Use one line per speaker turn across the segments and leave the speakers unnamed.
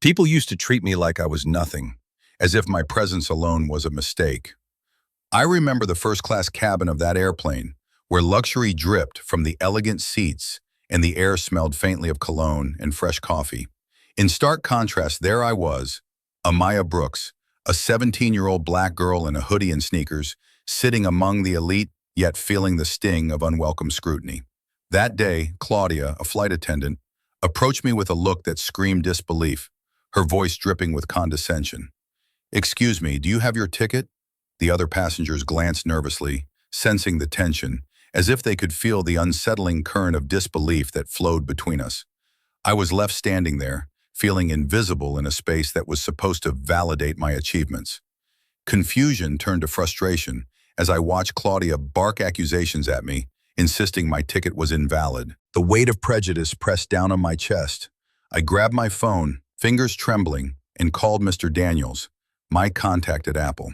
People used to treat me like I was nothing, as if my presence alone was a mistake. I remember the first-class cabin of that airplane, where luxury dripped from the elegant seats and the air smelled faintly of cologne and fresh coffee. In stark contrast, there I was, Amaya Brooks, a 17-year-old black girl in a hoodie and sneakers, sitting among the elite, yet feeling the sting of unwelcome scrutiny. That day, Claudia, a flight attendant, approached me with a look that screamed disbelief, her voice dripping with condescension. "Excuse me, do you have your ticket?" The other passengers glanced nervously, sensing the tension, as if they could feel the unsettling current of disbelief that flowed between us. I was left standing there, feeling invisible in a space that was supposed to validate my achievements. Confusion turned to frustration as I watched Claudia bark accusations at me, insisting my ticket was invalid. The weight of prejudice pressed down on my chest. I grabbed my phone, fingers trembling, and called Mr. Daniels, my contact at Apple.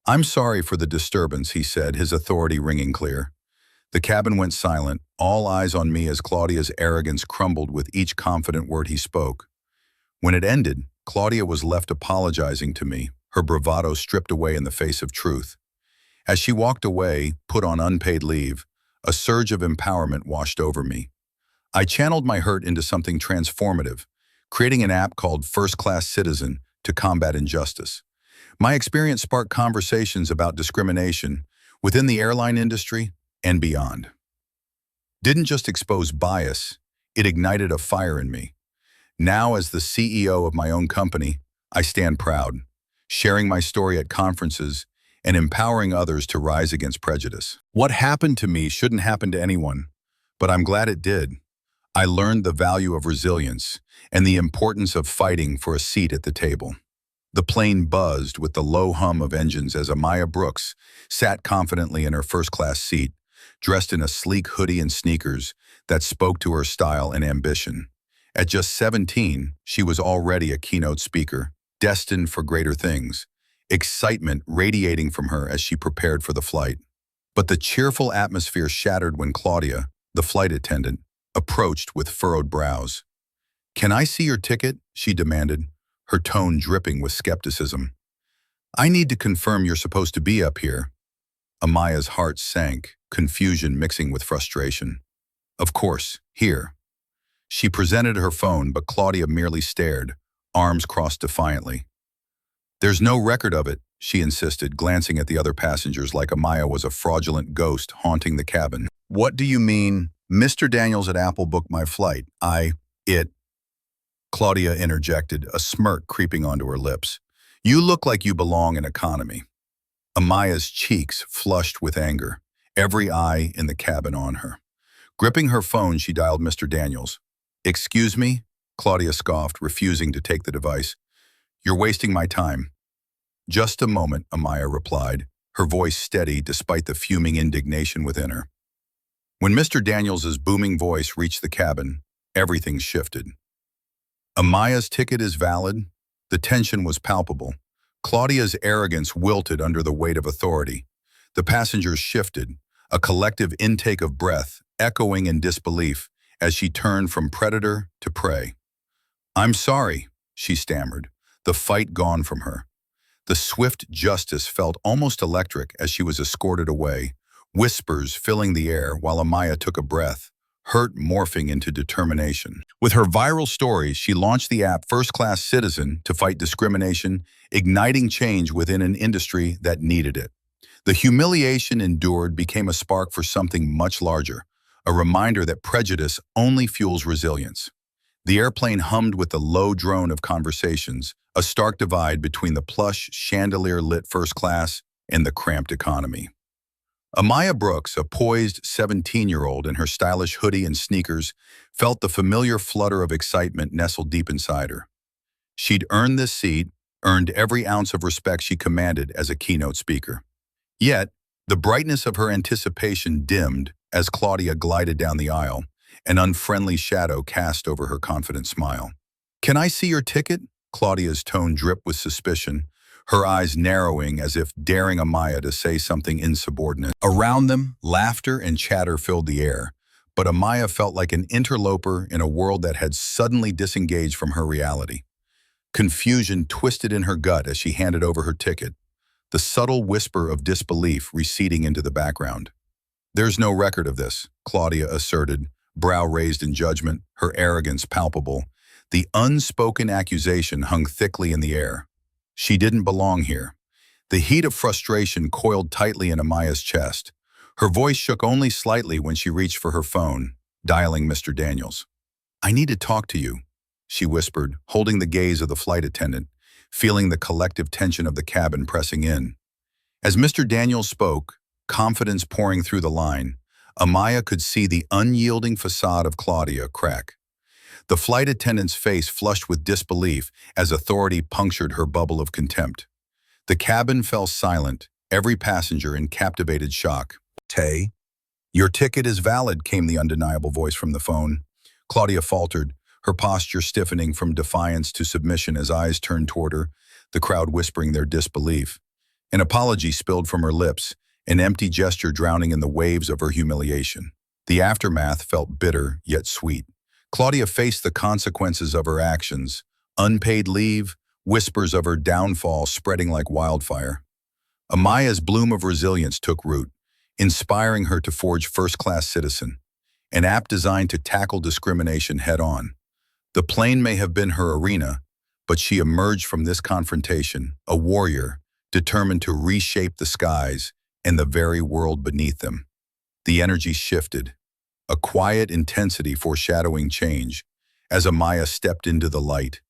"I'm sorry for the disturbance," he said, his authority ringing clear. The cabin went silent, all eyes on me as Claudia's arrogance crumbled with each confident word he spoke. When it ended, Claudia was left apologizing to me, her bravado stripped away in the face of truth. As she walked away, put on unpaid leave, a surge of empowerment washed over me. I channeled my hurt into something transformative, creating an app called First Class Citizen to combat injustice. My experience sparked conversations about discrimination within the airline industry and beyond. Didn't just expose bias, it ignited a fire in me. Now, as the CEO of my own company, I stand proud, sharing my story at conferences and empowering others to rise against prejudice. What happened to me shouldn't happen to anyone, but I'm glad it did. I learned the value of resilience and the importance of fighting for a seat at the table. The plane buzzed with the low hum of engines as Amaya Brooks sat confidently in her first-class seat, dressed in a sleek hoodie and sneakers that spoke to her style and ambition. At just 17, she was already a keynote speaker, destined for greater things, excitement radiating from her as she prepared for the flight. But the cheerful atmosphere shattered when Claudia, the flight attendant, approached with furrowed brows. "Can I see your ticket?" she demanded, her tone dripping with skepticism. "I need to confirm you're supposed to be up here." Amaya's heart sank, confusion mixing with frustration. "Of course, here." She presented her phone, but Claudia merely stared, arms crossed defiantly. "There's no record of it," she insisted, glancing at the other passengers like Amaya was a fraudulent ghost haunting the cabin. "What do you mean? Mr. Daniels at Apple booked my flight. Claudia interjected, a smirk creeping onto her lips. "You look like you belong in economy." Amaya's cheeks flushed with anger, every eye in the cabin on her. Gripping her phone, she dialed Mr. Daniels. "Excuse me?" Claudia scoffed, refusing to take the device. "You're wasting my time." "Just a moment," Amaya replied, her voice steady despite the fuming indignation within her. When Mr. Daniels's booming voice reached the cabin, everything shifted. "Amaya's ticket is valid." The tension was palpable. Claudia's arrogance wilted under the weight of authority. The passengers shifted, a collective intake of breath, echoing in disbelief as she turned from predator to prey. "I'm sorry," she stammered, the fight gone from her. The swift justice felt almost electric as she was escorted away, whispers filling the air while Amaya took a breath, hurt morphing into determination. With her viral stories, she launched the app First Class Citizen to fight discrimination, igniting change within an industry that needed it. The humiliation endured became a spark for something much larger, a reminder that prejudice only fuels resilience. The airplane hummed with the low drone of conversations, a stark divide between the plush, chandelier-lit first class and the cramped economy. Amaya Brooks, a poised 17-year-old in her stylish hoodie and sneakers, felt the familiar flutter of excitement nestled deep inside her. She'd earned this seat, earned every ounce of respect she commanded as a keynote speaker. Yet, the brightness of her anticipation dimmed as Claudia glided down the aisle, an unfriendly shadow cast over her confident smile. "Can I see your ticket?" Claudia's tone dripped with suspicion, her eyes narrowing as if daring Amaya to say something insubordinate. Around them, laughter and chatter filled the air, but Amaya felt like an interloper in a world that had suddenly disengaged from her reality. Confusion twisted in her gut as she handed over her ticket, the subtle whisper of disbelief receding into the background. "There's no record of this," Claudia asserted, brow raised in judgment, her arrogance palpable. The unspoken accusation hung thickly in the air. She didn't belong here. The heat of frustration coiled tightly in Amaya's chest. Her voice shook only slightly when she reached for her phone, dialing Mr. Daniels. "I need to talk to you," she whispered, holding the gaze of the flight attendant, feeling the collective tension of the cabin pressing in. As Mr. Daniels spoke, confidence pouring through the line, Amaya could see the unyielding facade of Claudia crack. The flight attendant's face flushed with disbelief as authority punctured her bubble of contempt. The cabin fell silent, every passenger in captivated shock. "Tay, your ticket is valid," came the undeniable voice from the phone. Claudia faltered, her posture stiffening from defiance to submission as eyes turned toward her, the crowd whispering their disbelief. An apology spilled from her lips, an empty gesture drowning in the waves of her humiliation. The aftermath felt bitter yet sweet. Claudia faced the consequences of her actions, unpaid leave, whispers of her downfall spreading like wildfire. Amaya's bloom of resilience took root, inspiring her to forge first-class citizen, an app designed to tackle discrimination head-on. The plane may have been her arena, but she emerged from this confrontation, a warrior, determined to reshape the skies and the very world beneath them. The energy shifted, a quiet intensity foreshadowing change, as Amaya stepped into the light,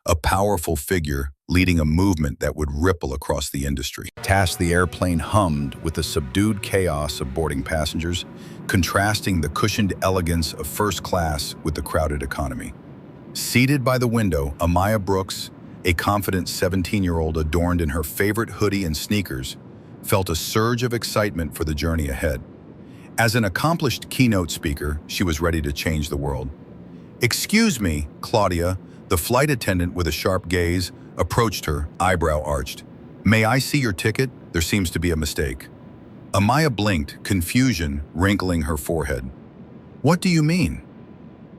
a powerful figure leading a movement that would ripple across the industry. The airplane hummed with the subdued chaos of boarding passengers, contrasting the cushioned elegance of first class with the crowded economy. Seated by the window, Amaya Brooks, a confident 17-year-old adorned in her favorite hoodie and sneakers, felt a surge of excitement for the journey ahead. As an accomplished keynote speaker, she was ready to change the world. "Excuse me, Claudia," the flight attendant with a sharp gaze approached her, eyebrow arched. "May I see your ticket? There seems to be a mistake." Amaya blinked, confusion wrinkling her forehead. "What do you mean?"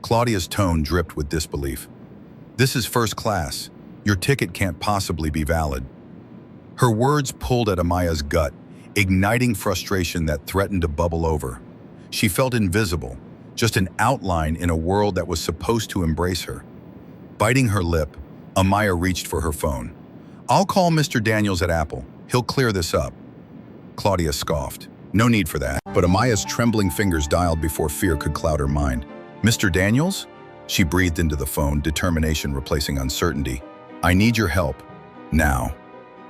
Claudia's tone dripped with disbelief. "This is first class. Your ticket can't possibly be valid." Her words pulled at Amaya's gut, igniting frustration that threatened to bubble over. She felt invisible, just an outline in a world that was supposed to embrace her. Biting her lip, Amaya reached for her phone. "I'll call Mr. Daniels at Apple. He'll clear this up." Claudia scoffed. "No need for that." But Amaya's trembling fingers dialed before fear could cloud her mind. "Mr. Daniels?" She breathed into the phone, determination replacing uncertainty. "I need your help. Now."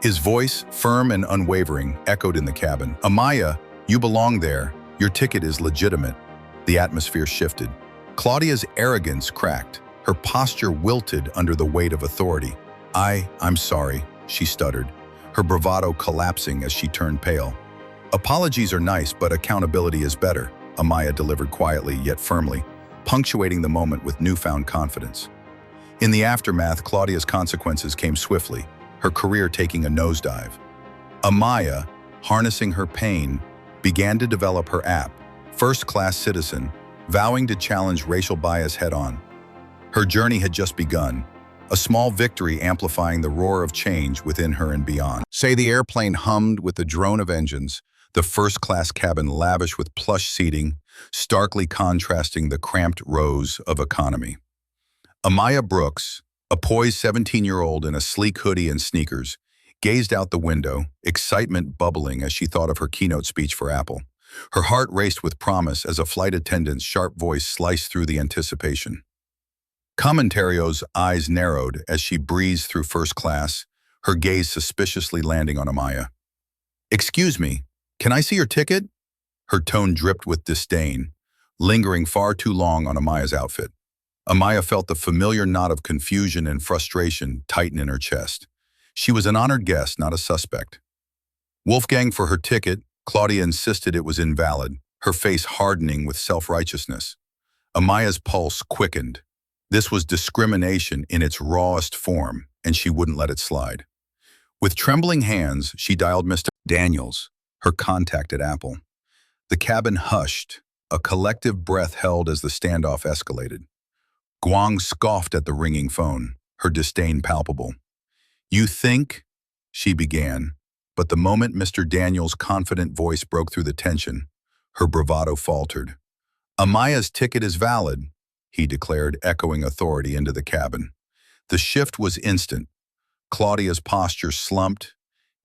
His voice, firm and unwavering, echoed in the cabin. "Amaya, you belong there. Your ticket is legitimate." The atmosphere shifted. Claudia's arrogance cracked. Her posture wilted under the weight of authority. I'm sorry," she stuttered, her bravado collapsing as she turned pale. "Apologies are nice, but accountability is better," Amaya delivered quietly yet firmly, punctuating the moment with newfound confidence. In the aftermath, Claudia's consequences came swiftly, her career taking a nosedive. Amaya, harnessing her pain, began to develop her app, First-Class Citizen, vowing to challenge racial bias head-on. Her journey had just begun, a small victory amplifying the roar of change within her and beyond. The airplane hummed with the drone of engines, the first-class cabin lavish with plush seating, starkly contrasting the cramped rows of economy. Amaya Brooks, a poised 17-year-old in a sleek hoodie and sneakers, gazed out the window, excitement bubbling as she thought of her keynote speech for Apple. Her heart raced with promise as a flight attendant's sharp voice sliced through the anticipation. Commentario's eyes narrowed as she breezed through first class, her gaze suspiciously landing on Amaya. "Excuse me, can I see your ticket?" Her tone dripped with disdain, lingering far too long on Amaya's outfit. Amaya felt the familiar knot of confusion and frustration tighten in her chest. She was an honored guest, not a suspect. "Wolfgang, for her ticket," Claudia insisted it was invalid, her face hardening with self-righteousness. Amaya's pulse quickened. This was discrimination in its rawest form, and she wouldn't let it slide. With trembling hands, she dialed Mr. Daniels, her contact at Apple. The cabin hushed, a collective breath held as the standoff escalated. Guang scoffed at the ringing phone, her disdain palpable. "You think," she began, but the moment Mr. Daniels' confident voice broke through the tension, her bravado faltered. "Amaya's ticket is valid," he declared, echoing authority into the cabin. The shift was instant. Claudia's posture slumped,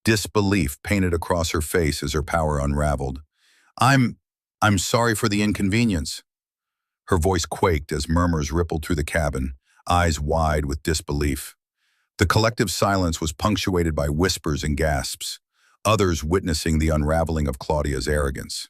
disbelief painted across her face as her power unraveled. I'm sorry for the inconvenience." Her voice quaked as murmurs rippled through the cabin, eyes wide with disbelief. The collective silence was punctuated by whispers and gasps, others witnessing the unraveling of Claudia's arrogance.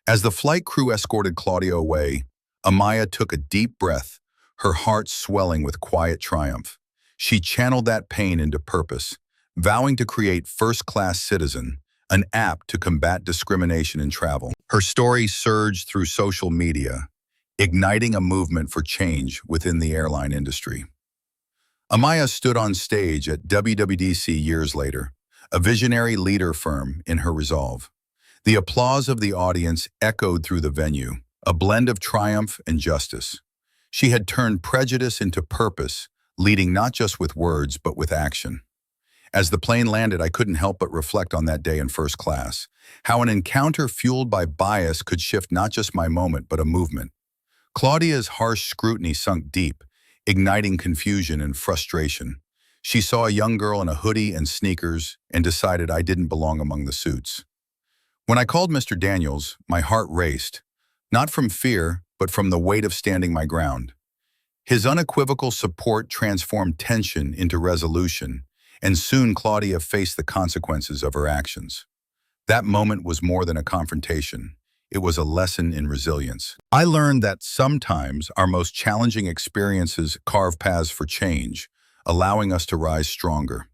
As the flight crew escorted Claudia away, Amaya took a deep breath, her heart swelling with quiet triumph. She channeled that pain into purpose, vowing to create First Class Citizen, an app to combat discrimination in travel. Her story surged through social media, igniting a movement for change within the airline industry. Amaya stood on stage at WWDC years later, a visionary leader firm in her resolve. The applause of the audience echoed through the venue, a blend of triumph and justice. She had turned prejudice into purpose, leading not just with words but with action. As the plane landed, I couldn't help but reflect on that day in first class, how an encounter fueled by bias could shift not just my moment but a movement. Claudia's harsh scrutiny sunk deep, igniting confusion and frustration. She saw a young girl in a hoodie and sneakers and decided I didn't belong among the suits. When I called Mr. Daniels, my heart raced, not from fear, but from the weight of standing my ground. His unequivocal support transformed tension into resolution, and soon Claudia faced the consequences of her actions. That moment was more than a confrontation. It was a lesson in resilience. I learned that sometimes our most challenging experiences carve paths for change, allowing us to rise stronger.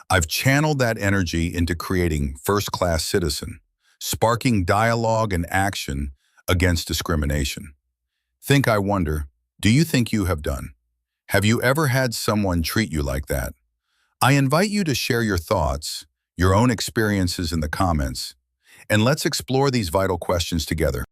I've channeled that energy into creating First Class Citizen, sparking dialogue and action against discrimination. I wonder, do you think you have done? Have you ever had someone treat you like that? I invite you to share your thoughts, your own experiences in the comments, and let's explore these vital questions together.